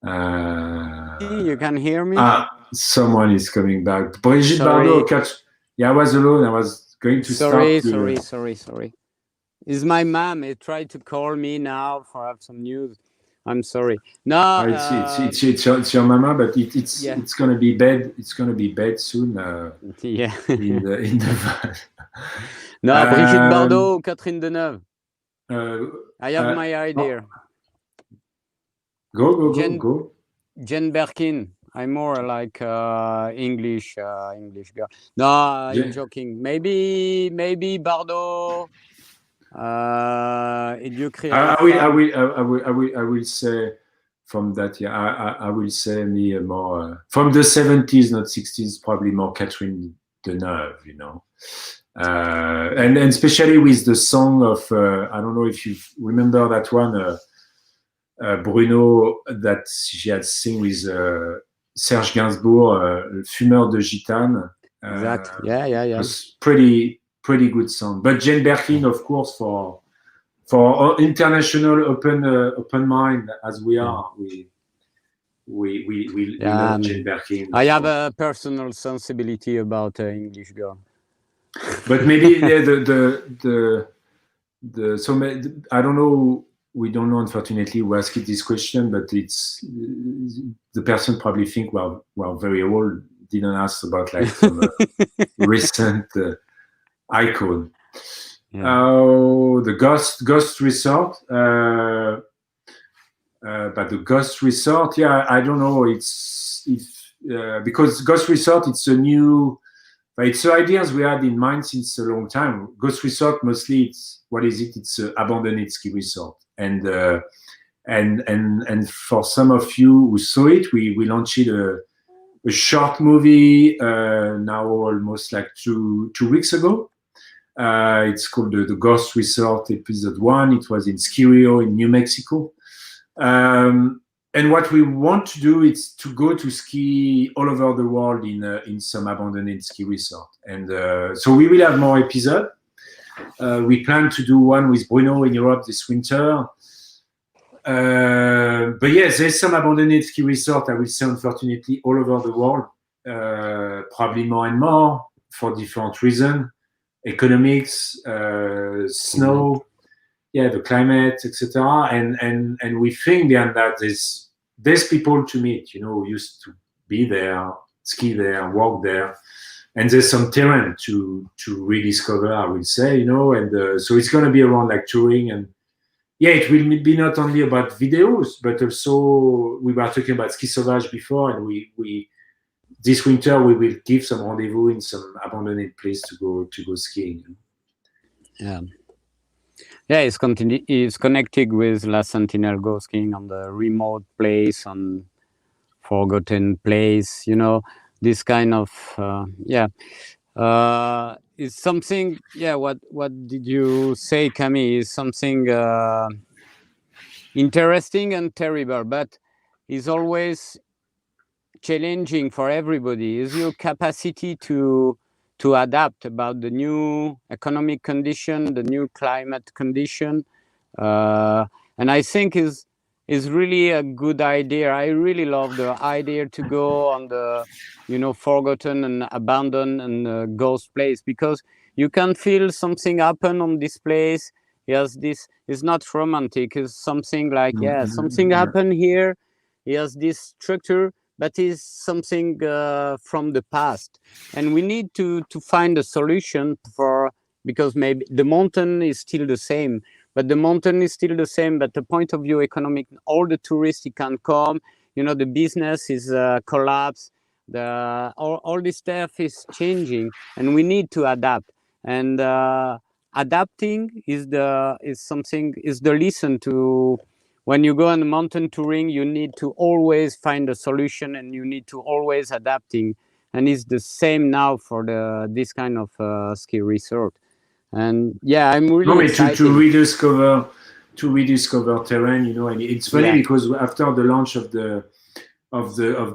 You can hear me? Someone is coming back. Brigitte Bardot, yeah, I was alone. I was going to sorry, start. Sorry. Is my mom? He tried to call me now for have some news. I'm sorry. No, it's your mama, but it's gonna be bed. It's gonna be bed soon. Yeah. in the No, Brigitte Bardot, Catherine Deneuve. I have my idea. Go. Jane Birkin. I'm more like English girl. No, I'm joking. Maybe Bardot. I will say from that. Yeah, I will say me more from the 70s, not 60s. Probably more Catherine Deneuve. You know. And especially with the song of I don't know if you remember that one Bruno that she had sing with Serge Gainsbourg, Fumeur de Gitane. Exactly. Yeah. It was pretty good song. But Jane Birkin, of course, for international open mind as we are, we love Jane Birkin. I have a personal sensibility about English girl. But maybe so I don't know. We don't know, unfortunately, who asked this question, but it's the person probably think we're very old. Didn't ask about like some recent icon. Yeah. The Ghost Resort. But the Ghost Resort, yeah, I don't know. Because Ghost Resort, it's ideas we had in mind since a long time. Ghost Resort, mostly, it's an abandoned ski resort. And for some of you who saw it, we launched a short movie now almost like two weeks ago. It's called the Ghost Resort Episode 1. It was in Skirio in New Mexico. And what we want to do is to go to ski all over the world in some abandoned ski resort. And so we will have more episodes. We plan to do one with Bruno in Europe this winter. But yes, there's some abandoned ski resort, I will say, unfortunately, all over the world. Probably more and more for different reasons. Economics, snow, the climate, etc. And we think behind that there's people to meet, who used to be there, ski there, walk there. And there's some terrain to rediscover, I will say, and so it's going to be around like touring. And it will be not only about videos, but also we were talking about Ski Sauvage before, and we this winter we will give some rendezvous in some abandoned place to go skiing. Yeah, it's connected with La Sentinelle Go skiing on the remote place, on forgotten place, this kind of is something. What did you say, Camille? Is something interesting and terrible, but is always challenging for everybody. Is your capacity to adapt about the new economic condition, the new climate condition, and I think is really a good idea. I really love the idea to go on the forgotten and abandoned and ghost place, because you can feel something happen on this place. Yes, this is not romantic. It's something like something happened here. Yes, this structure, but is something from the past, and we need to find a solution because maybe the mountain is still the same. But the mountain is still the same, but the point of view economic, all the tourists can come, the business is collapsed, all this stuff is changing, and we need to adapt. And adapting is the lesson to, when you go on the mountain touring, you need to always find a solution, and you need to always adapting. And it's the same now for this kind of ski resort. And I'm really excited to rediscover terrain. And it's funny because after the launch of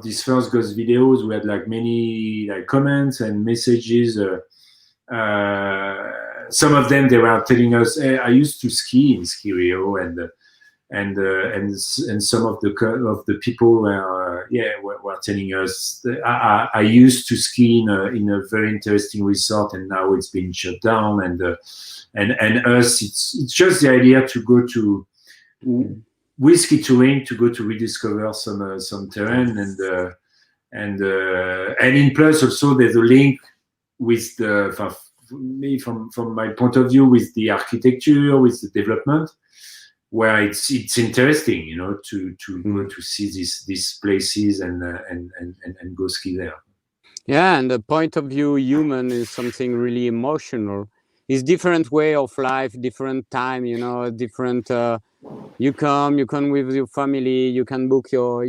these first ghost videos, we had like many comments and messages. Some of them, they were telling us, "Hey, I used to ski in Skirio, and some of the people were telling us that I used to ski in a very interesting resort, and now it's been shut down. And us, it's just the idea to go to with ski touring, to go to rediscover some terrain, and in plus also there's a link with from my point of view, with the architecture, with the development, where it's interesting, you know, to go to see these places and go ski there. Yeah, and the point of view human is something really emotional. It's different way of life, different time, you know, different. You come with your family. You can book your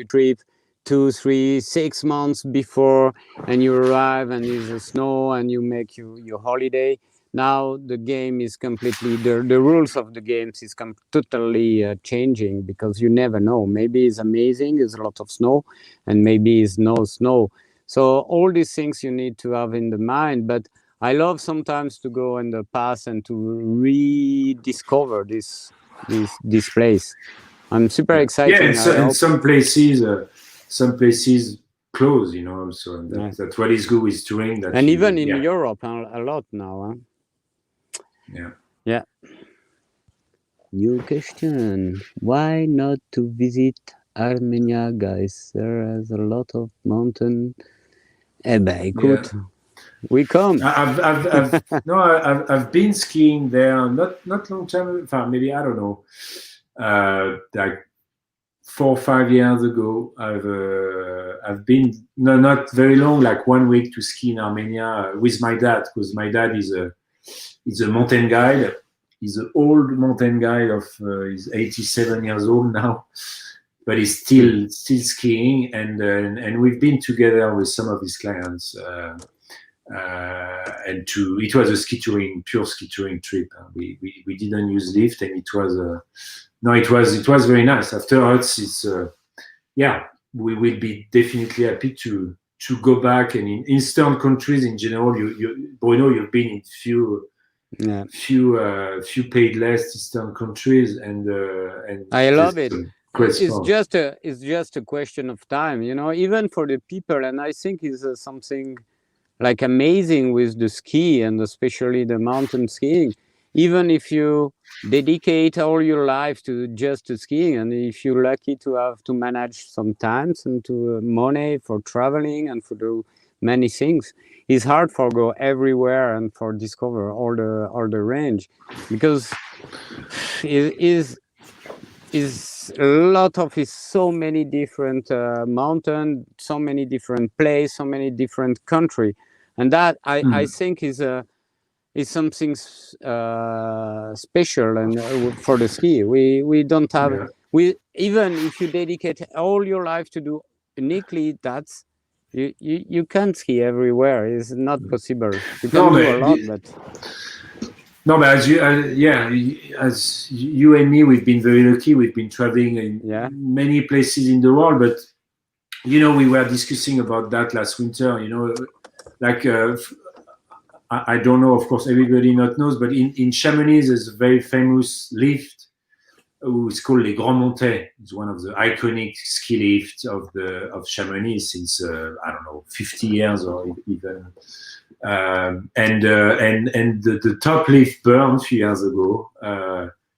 trip 2, 3, 6 months before, and you arrive and there's snow and you make your holiday. Now the game is completely, the rules of the games is totally changing, because you never know. Maybe it's amazing, there's a lot of snow, and maybe it's no snow. So all these things you need to have in the mind. But I love sometimes to go in the past and to rediscover this place. I'm super excited. Yeah, and some places close, you know. So that's what is good with touring. And even in Europe, a lot now. Huh? Yeah. New question: why not to visit Armenia, guys? There is a lot of mountain. Écoute, we come. I've been skiing there not long time. Maybe, I don't know, like 4 or 5 years ago. I've been not very long, like 1 week, to ski in Armenia with my dad, because my dad is a mountain guide. He's an old mountain guide he's 87 years old now, but he's still skiing, and we've been together with some of his clients, and it was a pure ski touring trip. We didn't use lift, and it was very nice. Afterwards, it's we will be definitely happy to go back. And in Eastern countries in general, Bruno, you've been in few paid less Eastern countries, and I love it. It's just a question of time, you know, even for the people. And I think it's something like amazing with the ski, and especially the mountain skiing. Even if you dedicate all your life to skiing, and if you're lucky to have to manage sometimes and to money for traveling and for do many things, it's hard for go everywhere and for discover all the range, because it is a lot of so many different mountain, so many different places, so many different country, and that I think is something special. And for the ski, we don't have even if you dedicate all your life to do uniquely, that's you can't ski everywhere. It's not possible. You can do a lot, but. No, but as you and me, we've been very lucky. We've been traveling in many places in the world. But, you know, we were discussing about that last winter. You know, like I don't know. Of course, everybody not knows. But in Chamonix, there's a very famous lift, it's called Les Grands Montets. It's one of the iconic ski lifts of Chamonix since I don't know, 50 years or even. And the top lift burned a few years ago,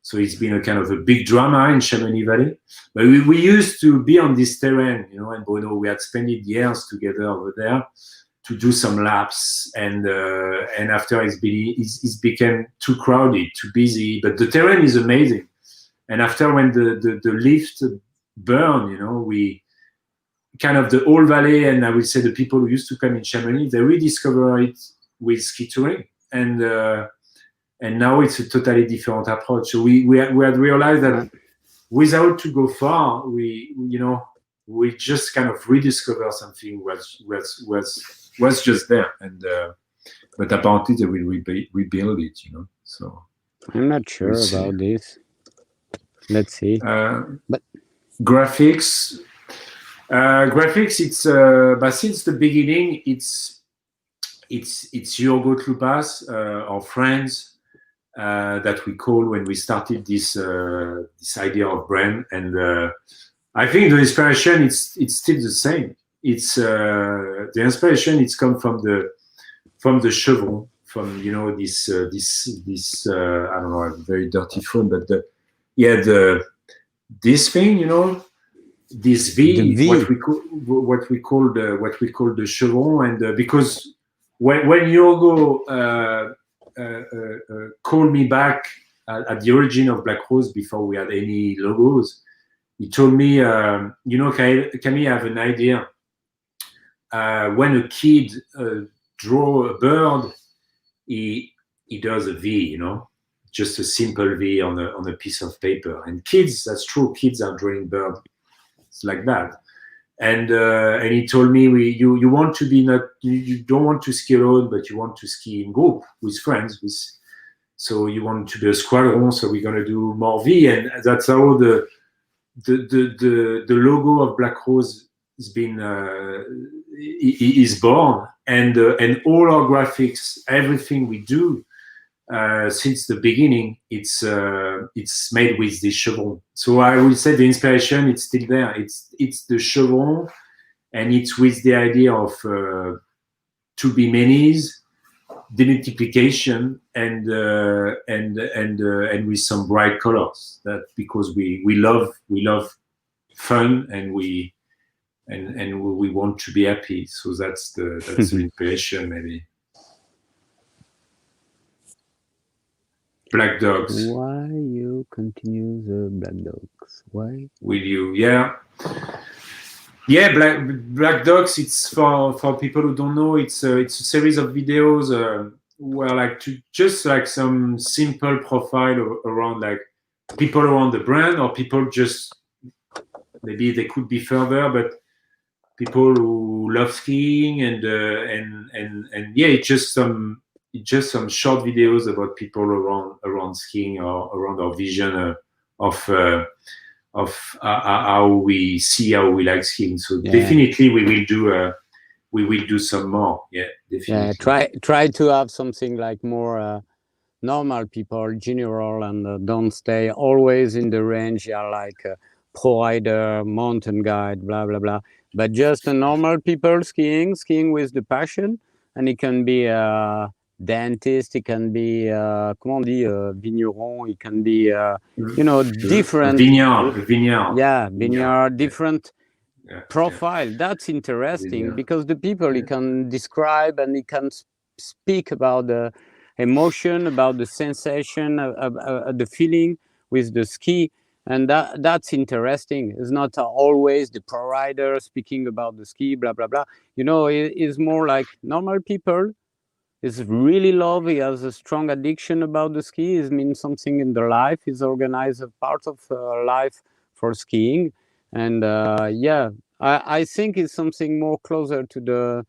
so it's been a kind of a big drama in Chamonix Valley. But we used to be on this terrain, you know, and Bruno, we had spent years together over there to do some laps, and after it's became too crowded, too busy. But the terrain is amazing, and after when the lift burned, you know, we kind of the whole valley, and I would say the people who used to come in Chamonix, they rediscover it with ski touring, and now it's a totally different approach. So we had realized that without to go far, we just kind of rediscover something was just there, and but apparently they will rebuild it, you know. So I'm not sure about this. Let's see. But graphics. It's but since the beginning, it's Yorgo Tlupas, our friends, that we call when we started this this idea of brand. And I think the inspiration it's still the same. It's the inspiration. It's come from the chevron, from this I don't know, a very dirty phone, but this thing, this V, what we call the chevron, and because when Yogo called me back at the origin of Black Rose before we had any logos, he told me, Camille, I have an idea. When a kid draw a bird, he does a V, just a simple V on a piece of paper. And kids, that's true, kids are drawing birds. It's like that. And he told me, you want to be you don't want to ski alone, but you want to ski in group with friends. So you want to be a squadron. So we're gonna do more V, and that's how the logo of Black Rose has been is born, and all our graphics, everything we do since the beginning, it's made with this chevron. So I would say the inspiration, it's still there. It's the chevron, and it's with the idea of to be many's, demultiplication, and with some bright colors. That because we love fun, and we want to be happy. So that's the inspiration, maybe. Black dogs. Why you continue the black dogs? Why? Will you? Yeah. Black dogs. It's for people who don't know. It's a series of videos where just some simple profile around people around the brand, or people just maybe they could be further, but people who love skiing, and it's just some short videos about people around skiing, or around our vision of how we see, how we like skiing. So definitely we will do some more. Yeah, definitely. Yeah, try to have something like more normal people, general, and don't stay always in the range. Yeah, like pro rider, mountain guide, blah blah blah. But just a normal people skiing with the passion, and it can be dentist, it can be comment on dit, vigneron, it can be different vineyard, different profile. That's interesting because the people he can describe, and he can speak about the emotion, about the sensation, the feeling with the ski. And that's interesting. It's not always the pro rider speaking about the ski, blah blah blah. It's more like normal people. Is really love. He has a strong addiction about the ski. It means something in their life. He's organized a part of life for skiing, and I think it's something more closer to the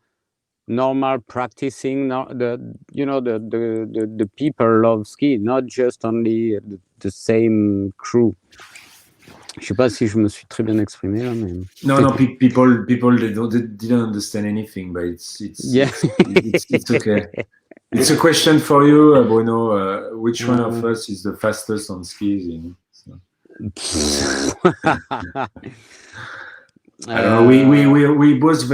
normal practicing. The people love ski, not just only the same crew. Je sais pas si je me suis très bien exprimé là, mais no, people didn't understand anything, but it's okay. It's a question for you, Bruno. Which one of us is the fastest on skis? I don't know. We both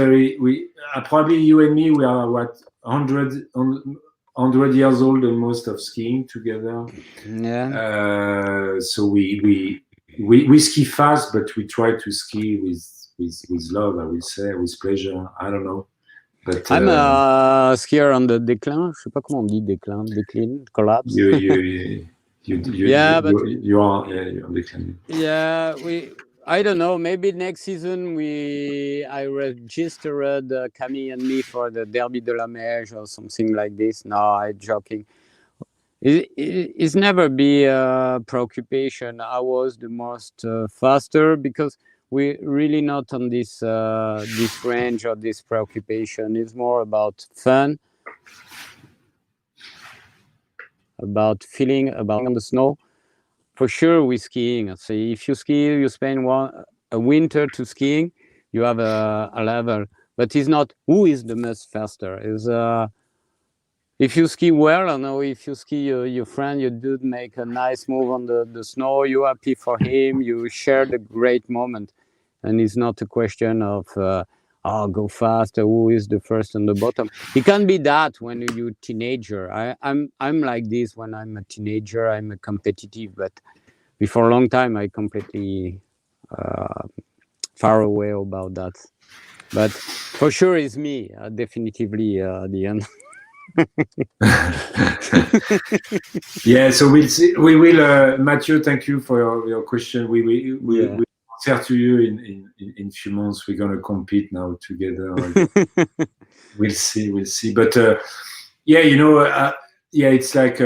probably you and me, we are 100 years old almost of skiing together. Yeah. So we ski fast, but we try to ski with love, I will say, with pleasure. I don't know. But I'm a skier on the déclin. Je sais pas comment on dit déclin, collapse. You are on déclin. Yeah, I don't know. Maybe next season I registered Camille and me for the Derby de la Meige or something like this. No, I'm joking. It's never be a preoccupation. I was the most faster because we're really not on this range or this preoccupation. It's more about fun, about feeling, about on the snow. For sure, we're skiing. So if you ski, you spend a winter to skiing, you have a level. But it's not who is the most faster. if you ski well, I know if you ski your friend, you do make a nice move on the snow, you're happy for him, you share the great moment. And it's not a question of, go fast, who is the first on the bottom. It can be that when you're a teenager. I'm like this when I'm a teenager, I'm a competitive, but before a long time, I completely far away about that. But for sure, it's me, definitively the end. Yeah, so we'll see. We will, Mathieu. Thank you for your question. We answer to you in a few months. We're gonna compete now together. We'll see. But it's like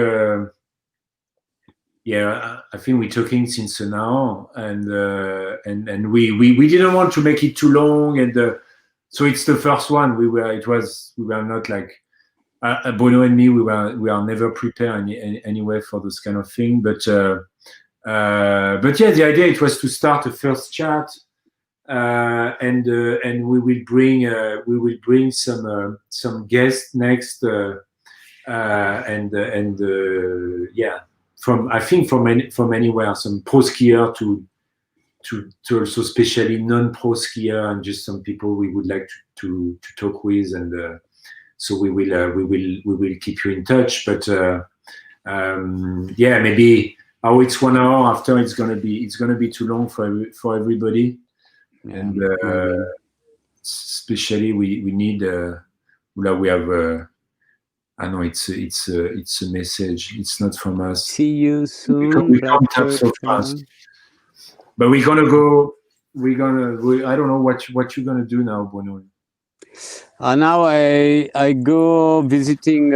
I think we're talking since an hour, and we didn't want to make it too long, and so it's the first one. We were not like. Bruno and me, we are never prepared anyway for this kind of thing. But the idea it was to start a first chat, and we will bring some guests next, from anywhere, some pro skier to also especially non-pro skier, and just some people we would like to talk with, and. So we will keep you in touch, but maybe it's 1 hour after it's gonna be too long for everybody, and especially we need we have I know it's a message. It's not from us. See you soon. We can't tap so fast, but we're gonna go. I don't know what you're gonna do now, Bruno. Now I go visiting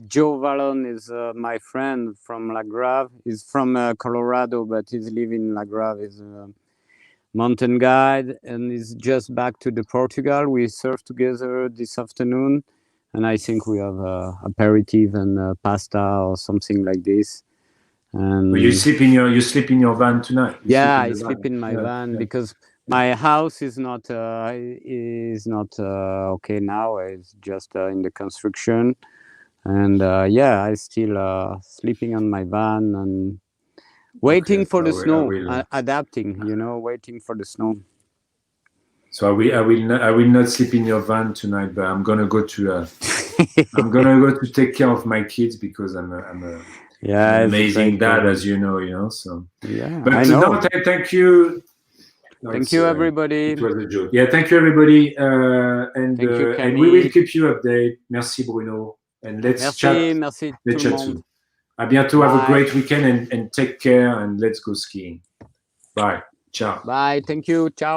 Joe Vallon is my friend from La Grave. He's from Colorado, but he's living in La Grave. He's a mountain guide, and he's just back to the Portugal. We surf together this afternoon, and I think we have aperitif and pasta or something like this. And you sleep in your van tonight? I sleep in my van because my house is not okay now. It's just in the construction, and I still sleeping on my van and waiting for the snow, adapting. Waiting for the snow. So I will not sleep in your van tonight, but I'm gonna go to take care of my kids because I'm an amazing dad, as you know. So but I know. No, thank you. Thank you, everybody. It was a joke. Yeah, thank you, everybody. And we will keep you updated. Merci, Bruno. And let's chat. Merci tout le monde. À bientôt. Have a great weekend and take care. And let's go skiing. Bye. Ciao. Bye. Thank you. Ciao.